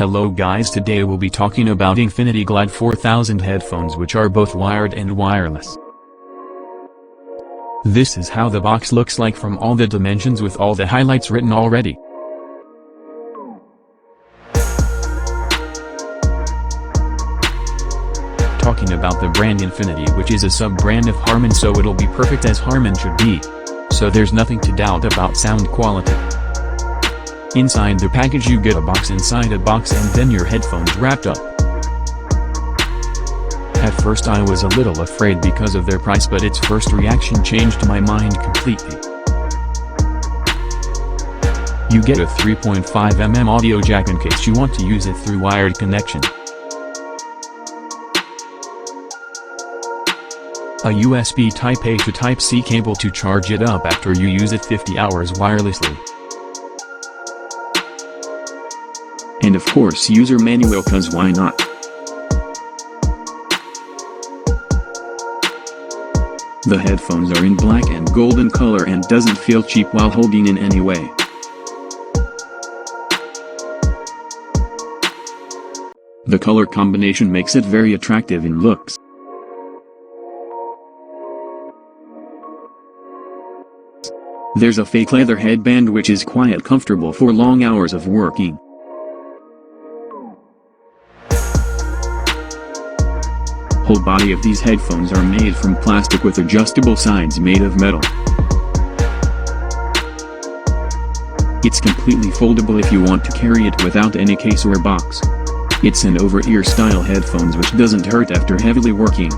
Hello guys, today we'll be talking about Infinity Glide 4000 headphones, which are both wired and wireless. This is how the box looks like from all the dimensions with all the highlights written already. Talking about the brand Infinity, which is a sub-brand of Harman, so it'll be perfect as Harman should be. So there's nothing to doubt about sound quality. Inside the package you get a box inside a box and then your headphones wrapped up. At first I was a little afraid because of their price, but its first reaction changed my mind completely. You get a 3.5mm audio jack in case you want to use it through wired connection. A USB Type A to Type C cable to charge it up after you use it 50 hours wirelessly. And of course user manual, cause why not? The headphones are in black and golden color and doesn't feel cheap while holding in any way. The color combination makes it very attractive in looks. There's a fake leather headband which is quite comfortable for long hours of working. Whole body of these headphones are made from plastic with adjustable sides made of metal. It's completely foldable if you want to carry it without any case or box. It's an over-ear style headphones which doesn't hurt after heavily working.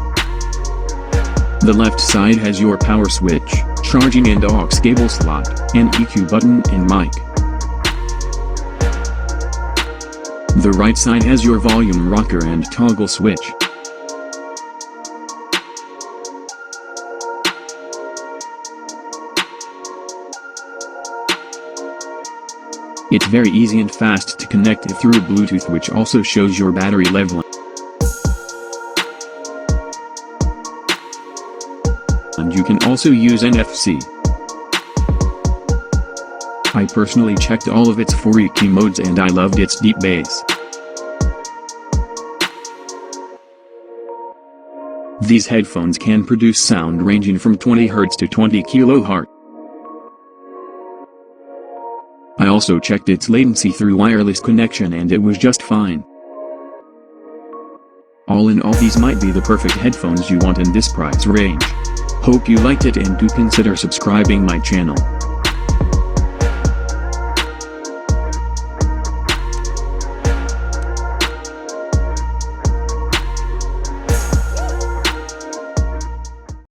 The left side has your power switch, charging and aux cable slot, an EQ button and mic. The right side has your volume rocker and toggle switch. It's very easy and fast to connect it through Bluetooth, which also shows your battery level. And you can also use NFC. I personally checked all of its 4 EQ modes and I loved its deep bass. These headphones can produce sound ranging from 20 Hz to 20 kHz. I also checked its latency through wireless connection and it was just fine. All in all, these might be the perfect headphones you want in this price range. Hope you liked it and do consider subscribing my channel.